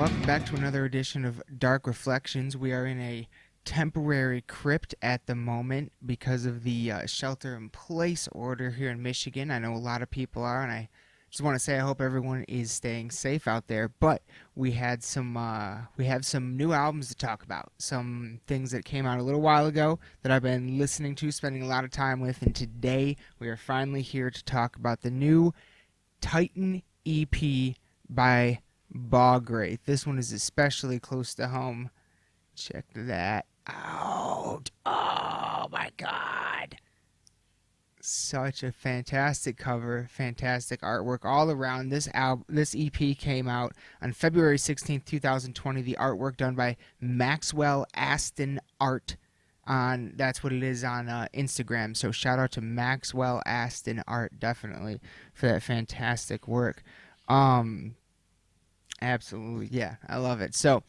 welcome back to another edition of Dark Reflections. We are in a temporary crypt at the moment because of the shelter-in-place order here in Michigan. I know a lot of people are, and I just want to say I hope everyone is staying safe out there. But we have some new albums to talk about, some things that came out a little while ago that I've been listening to, spending a lot of time with, and today we are finally here to talk about the new Titan EP by Bog Wraith. This one is especially close to home. Check that out. Oh my god. Such a fantastic cover, fantastic artwork all around. This EP came out on February 16th, 2020. The artwork done by Maxwell Aston Art. That's what it is on Instagram. So shout out to Maxwell Aston Art, definitely, for that fantastic work. Absolutely, yeah, I love it. So,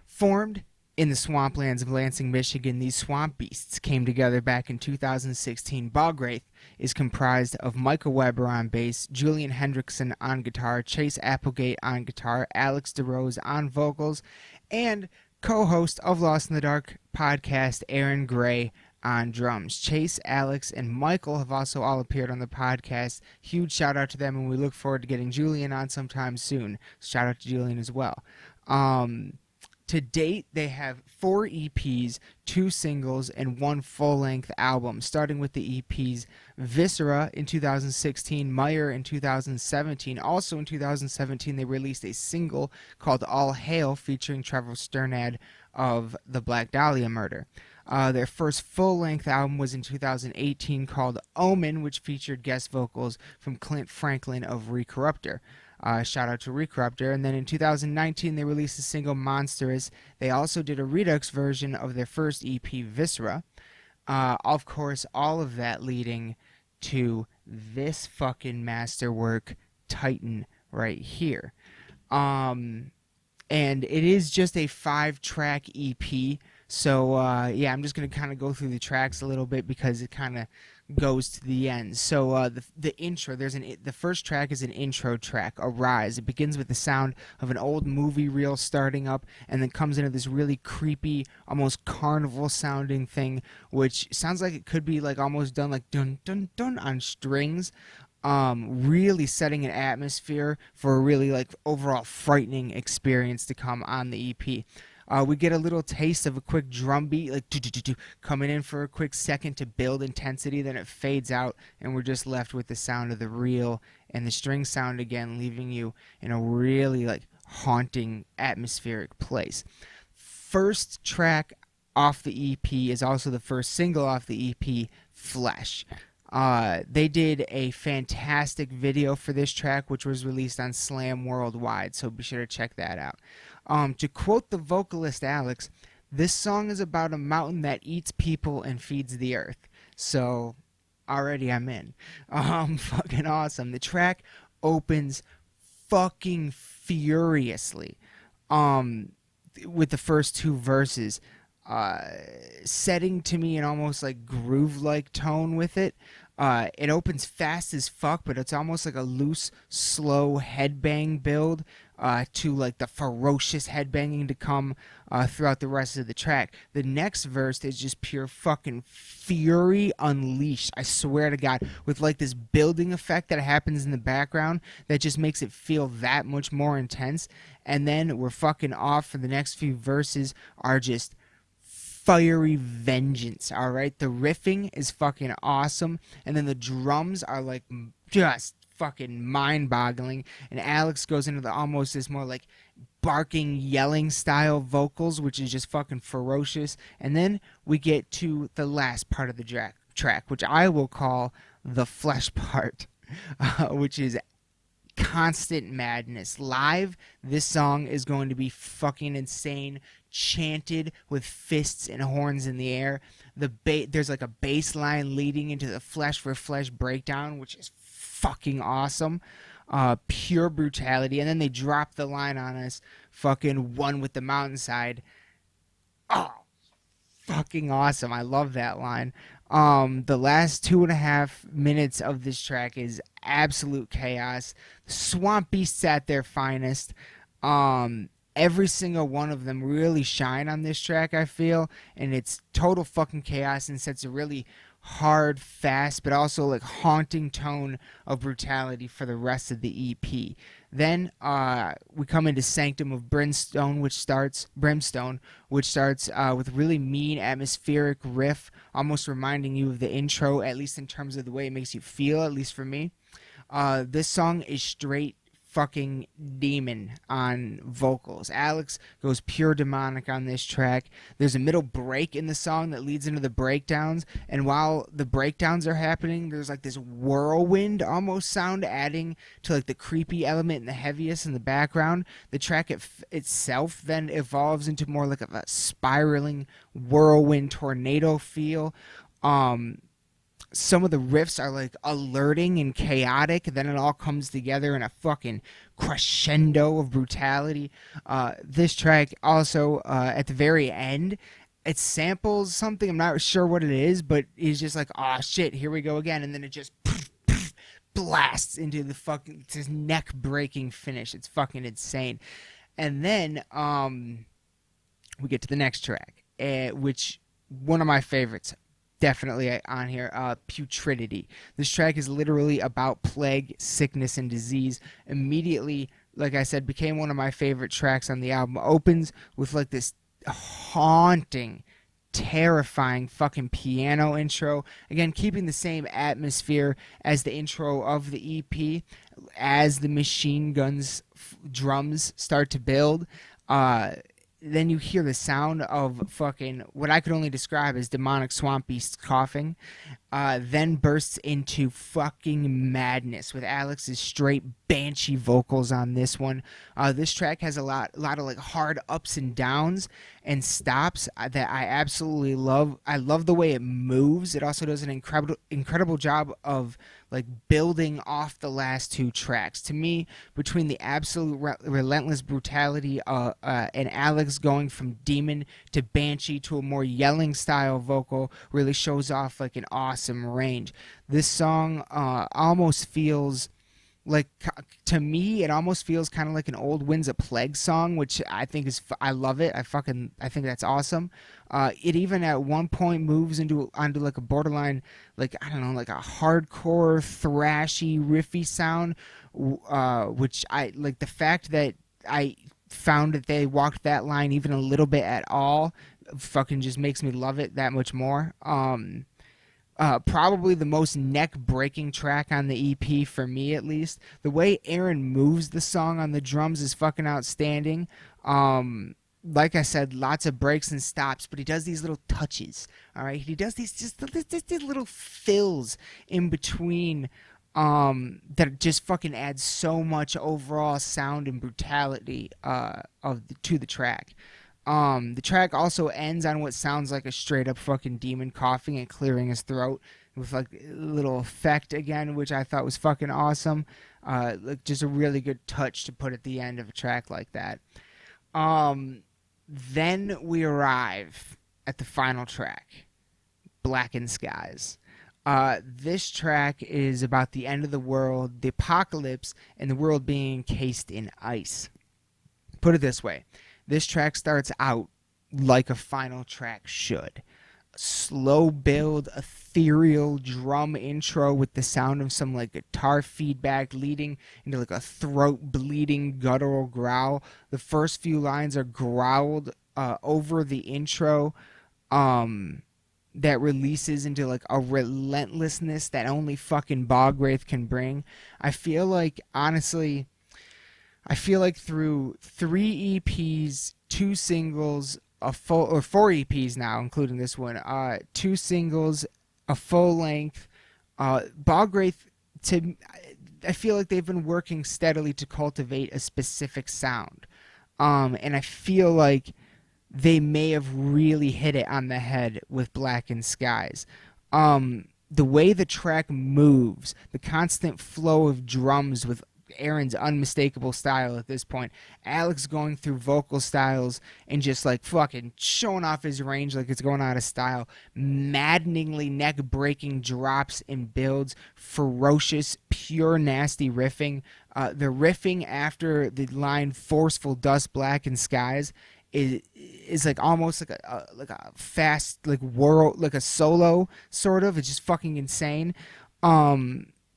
formed in the swamplands of Lansing, Michigan, these swamp beasts came together back in 2016. Bog Wraith is comprised of Michael Weber on bass, Julian Hendrickson on guitar, Chase Applegate on guitar, Alex DeRose on vocals, and co-host of Lost in the Dark podcast, Aaron Gray, on drums. Chase, Alex, and Michael have also all appeared on the podcast. Huge shout out to them, and we look forward to getting Julian on sometime soon. Shout out to Julian as well. To date, they have 4 EPs, 2 singles, and 1 full-length album, starting with the EPs Viscera in 2016, Meyer in 2017. Also in 2017, they released a single called All Hail, featuring Trevor Sternad of the Black Dahlia murder. Their first full-length album was in 2018 called Omen, which featured guest vocals from Clint Franklin of Recorruptor. Shout out to Recorruptor. And then in 2019, they released the single Monstrous. They also did a redux version of their first EP, Viscera. Of course, all of that leading to this fucking masterwork, Titan, right here. And it is just a 5-track EP. So, yeah, I'm just going to kind of go through the tracks a little bit because it kind of goes to the end. So, the intro, the first track is an intro track, Arise. It begins with the sound of an old movie reel starting up and then comes into this really creepy, almost carnival-sounding thing, which sounds like it could be like almost done like dun-dun-dun on strings. Really setting an atmosphere for a really like overall frightening experience to come on the EP. We get a little taste of a quick drum beat, like coming in for a quick second to build intensity, then it fades out, and we're just left with the sound of the reel and the string sound again, leaving you in a really like haunting, atmospheric place. First track off the EP is also the first single off the EP, Flesh. They did a fantastic video for this track, which was released on Slam Worldwide, so be sure to check that out. To quote the vocalist Alex, this song is about a mountain that eats people and feeds the earth. So, already I'm in. Fucking awesome. The track opens fucking furiously, with the first 2 verses, setting to me an almost like groove-like tone with it. It opens fast as fuck, but it's almost like a loose, slow headbang build to like the ferocious headbanging to come throughout the rest of the track. The next verse is just pure fucking fury unleashed, I swear to God, with like this building effect that happens in the background that just makes it feel that much more intense. And then we're fucking off for the next few verses are just fiery vengeance, all right? The riffing is fucking awesome, and then the drums are like just fucking mind-boggling, and Alex goes into the almost this more like barking, yelling style vocals, which is just fucking ferocious. And then we get to the last part of the track, which I will call the flesh part, which is constant madness. Live, this song is going to be fucking insane, chanted with fists and horns in the air. There's like a bass line leading into the Flesh for Flesh breakdown, which is fucking awesome. Pure brutality. And then they drop the line on us, fucking One with the Mountainside. Oh, fucking awesome. I love that line. The last 2.5 minutes of this track is absolute chaos. Swamp Beasts at their finest. Every single one of them really shine on this track, I feel, and it's total fucking chaos and sets a really hard, fast, but also like haunting tone of brutality for the rest of the EP. Then we come into Sanctum of Brimstone, which starts with a really mean atmospheric riff, almost reminding you of the intro, at least in terms of the way it makes you feel, at least for me. This song is straight fucking demon on vocals. Alex goes pure demonic on this track. There's a middle break in the song that leads into the breakdowns, and while the breakdowns are happening, there's like this whirlwind almost sound adding to like the creepy element and the heaviest in the background. The track itself then evolves into more like a spiraling whirlwind tornado feel. Some of the riffs are like alerting and chaotic, then it all comes together in a fucking crescendo of brutality. This track also, at the very end, it samples something, I'm not sure what it is, but it's just like, oh shit, here we go again, and then it just blasts into the fucking, it's this neck breaking finish. It's fucking insane. And then we get to the next track, which one of my favorites, definitely on here, Putridity. This track is literally about plague, sickness, and disease. Immediately, like I said, became one of my favorite tracks on the album. Opens with like this haunting, terrifying fucking piano intro. Again, keeping the same atmosphere as the intro of the EP. As the machine guns drums start to build, then you hear the sound of fucking what I could only describe as demonic swamp beasts coughing, then bursts into fucking madness with Alex's straight banshee vocals on this one. This track has a lot of like hard ups and downs and stops that I absolutely love. I love the way it moves. It also does an incredible job of like building off the last two tracks. To me, between the absolute relentless brutality and Alex going from demon to banshee to a more yelling style vocal really shows off like an awesome range. This song almost feels like, to me, it almost feels kind of like an old Winds of Plague song, which I think is, I love it. I think that's awesome. It even at one point moves onto like a borderline, like, I don't know, like a hardcore thrashy riffy sound, which I like. The fact that I found that they walked that line even a little bit at all fucking just makes me love it that much more. Probably the most neck-breaking track on the EP for me, at least. The way Aaron moves the song on the drums is fucking outstanding. Like I said, lots of breaks and stops, but he does these little touches. All right, he does these little fills in between that just fucking adds so much overall sound and brutality to the track. The track also ends on what sounds like a straight up fucking demon coughing and clearing his throat with like a little effect again, which I thought was fucking awesome. Like just a really good touch to put at the end of a track like that. Then we arrive at the final track, Blackened Skies. This track is about the end of the world, the apocalypse, and the world being encased in ice. Put it this way. This track starts out like a final track should. Slow build, ethereal drum intro with the sound of some like guitar feedback leading into like a throat bleeding guttural growl. The first few lines are growled over the intro that releases into like a relentlessness that only fucking Bog Wraith can bring. I feel like, honestly, through 3 EPs, 2 singles, a full, or 4 EPs now, including this one, 2 singles, a full length, Bog Wraith, I feel like they've been working steadily to cultivate a specific sound. And I feel like they may have really hit it on the head with Blackened Skies. The way the track moves, the constant flow of drums with Aaron's unmistakable style at this point, Alex going through vocal styles and just like fucking showing off his range like it's going out of style, maddeningly neck-breaking drops and builds, ferocious, pure nasty riffing. The riffing after the line "forceful dust, blackened skies" is like almost like a fast like world like a solo sort of. It's just fucking insane.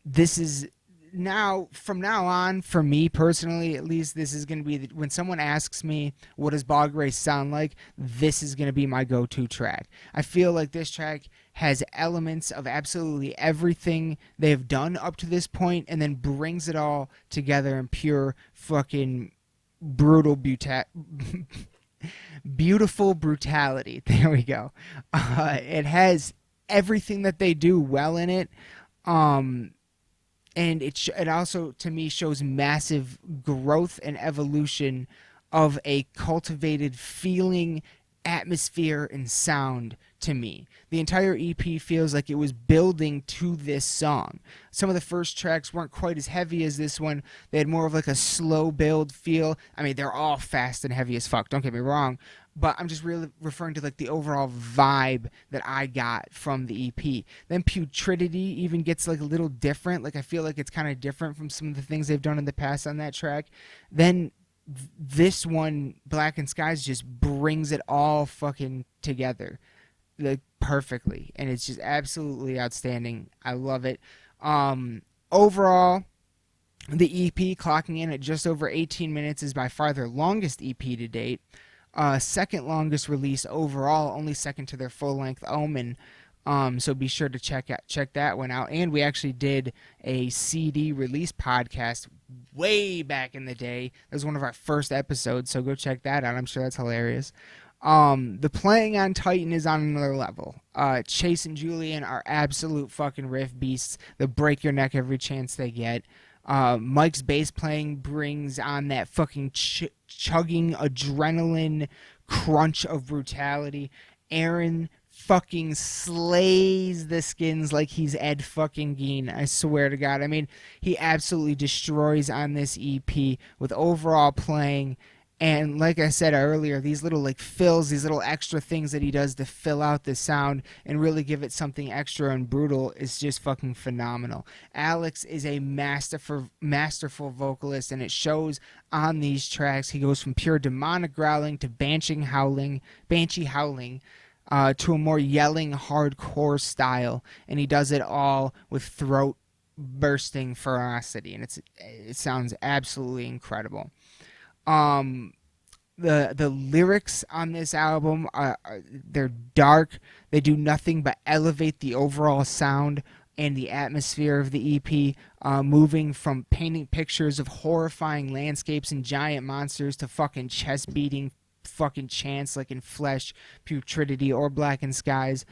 This is now from now on for me personally at least this is going to be when someone asks me what does Bog Wraith sound like, this is going to be my go-to track. I feel like this track has elements of absolutely everything they've done up to this point and then brings it all together in pure fucking brutal beautiful brutality. There we go. It has everything that they do well in it. And it also to me shows massive growth and evolution of a cultivated feeling, atmosphere, and sound to me. The entire EP feels like it was building to this song. Some of the first tracks weren't quite as heavy as this one. They had more of like a slow build feel. I mean, they're all fast and heavy as fuck, don't get me wrong, but I'm just really referring to like the overall vibe that I got from the EP. Then Putridity even gets like a little different. Like I feel like it's kind of different from some of the things they've done in the past on that track. Then this one, Blackened Skies, just brings it all fucking together like perfectly, and it's just absolutely outstanding. I love it. Overall, the EP clocking in at just over 18 minutes is by far their longest EP to date. Second longest release overall, only second to their full-length Omen. So be sure to check that one out. And we actually did a CD release podcast way back in the day. That was one of our first episodes, so go check that out. I'm sure that's hilarious. The playing on Titan is on another level. Chase and Julian are absolute fucking riff beasts that break your neck every chance they get. Mike's bass playing brings on that fucking chugging adrenaline crunch of brutality. Aaron fucking slays the Skins like he's Ed fucking Gein. I swear to God. I mean, he absolutely destroys on this EP with overall playing. And like I said earlier, these little like fills, these little extra things that he does to fill out the sound and really give it something extra and brutal is just fucking phenomenal. Alex is a masterful vocalist, and it shows on these tracks. He goes from pure demonic growling to banshee howling, to a more yelling hardcore style, and he does it all with throat bursting ferocity, and it sounds absolutely incredible. The lyrics on this album they're dark. They do nothing but elevate the overall sound and the atmosphere of the EP, moving from painting pictures of horrifying landscapes and giant monsters to fucking chest beating fucking chants like in Flesh, Putridity, or Blackened Skies.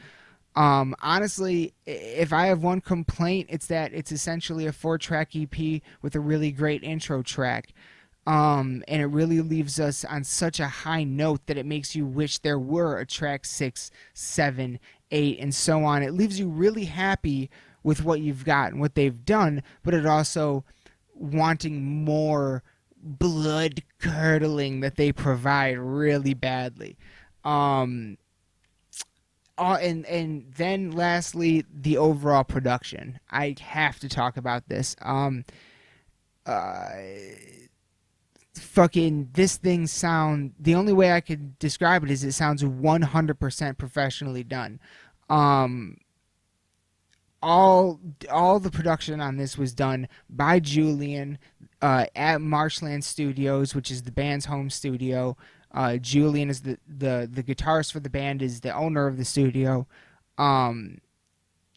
Honestly, if I have one complaint, it's that it's essentially a 4-track EP with a really great intro track. And it really leaves us on such a high note that it makes you wish there were a track 6, 7, 8, and so on. It leaves you really happy with what you've got and what they've done, but it also wanting more blood curdling that they provide really badly. And then lastly, the overall production. I have to talk about this. Fucking this thing sound, the only way I could describe it is it sounds 100% professionally done. All the production on this was done by Julian at Marshland Studios, which is the band's home studio. Julian is the guitarist for the band, is the owner of the studio.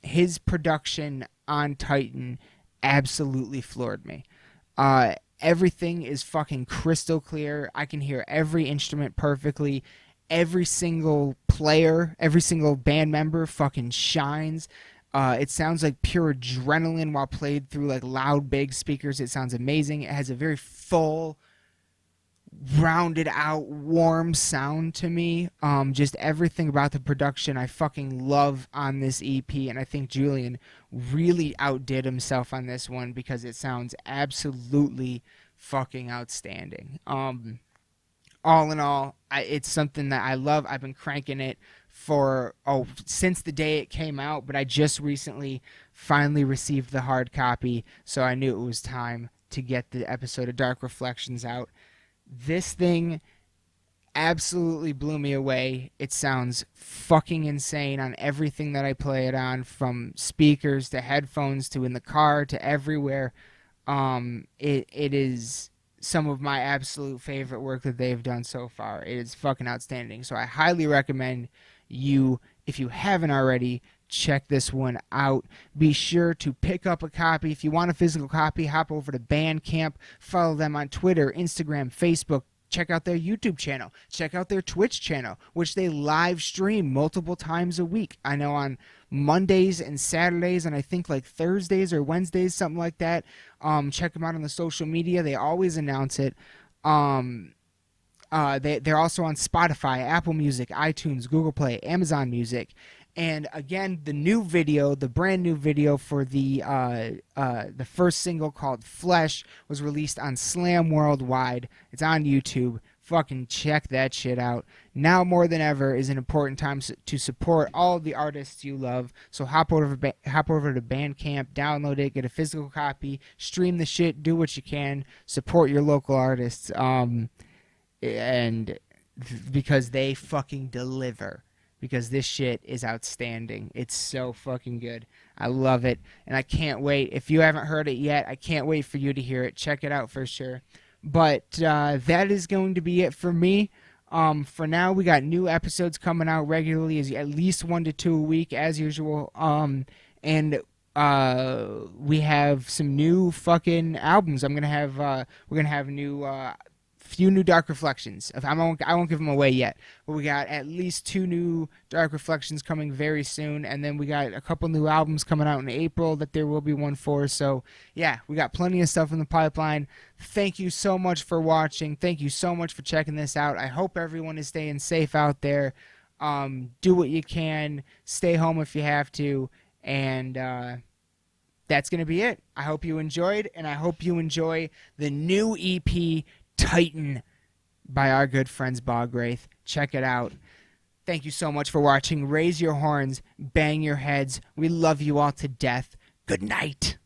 His production on Titan absolutely floored me. Everything is fucking crystal clear. I can hear every instrument perfectly. Every single player, every single band member fucking shines. It sounds like pure adrenaline while played through like loud, big speakers. It sounds amazing. It has a very full, rounded out, warm sound to me. Just everything about the production I fucking love on this EP, and I think Julian really outdid himself on this one because it sounds absolutely fucking outstanding. All in all, it's something that I love. I've been cranking it since the day it came out, but I just recently finally received the hard copy, so I knew it was time to get the episode of Dark Reflections out. This thing absolutely blew me away. It sounds fucking insane on everything that I play it on, from speakers to headphones to in the car to everywhere. It is some of my absolute favorite work that they've done so far. It is fucking outstanding. So I highly recommend you, if you haven't already, check this one out. Be sure to pick up a copy. If you want a physical copy, hop over to Bandcamp. Follow them on Twitter, Instagram, Facebook. Check out their YouTube channel. Check out their Twitch channel, which they live stream multiple times a week. I know on Mondays and Saturdays, and I think like Thursdays or Wednesdays, something like that. Check them out on the social media. They always announce it. They're also on Spotify, Apple Music, iTunes, Google Play, Amazon Music. And again, the brand new video for the first single called Flesh was released on Slam Worldwide. It's on YouTube. Fucking check that shit out. Now more than ever is an important time to support all of the artists you love. So hop over to Bandcamp, download it, get a physical copy, stream the shit, do what you can, support your local artists. And because they fucking deliver. Because this shit is outstanding. It's so fucking good. I love it. And I can't wait. If you haven't heard it yet, I can't wait for you to hear it. Check it out for sure. But that is going to be it for me. For now, we got new episodes coming out regularly, at least 1 to 2 a week, as usual. And we have some new fucking albums. We're gonna have few new Dark Reflections. I won't give them away yet, but we got at least 2 new Dark Reflections coming very soon, and then we got a couple new albums coming out in April that there will be one for. So yeah, we got plenty of stuff in the pipeline. Thank you so much for watching. Thank you so much for checking this out. I hope everyone is staying safe out there. Do what you can. Stay home if you have to, and that's gonna be it. I hope you enjoyed, and I hope you enjoy the new EP Titan by our good friends Bog Wraith. Check it out. Thank you so much for watching. Raise your horns, bang your heads. We love you all to death. Good night.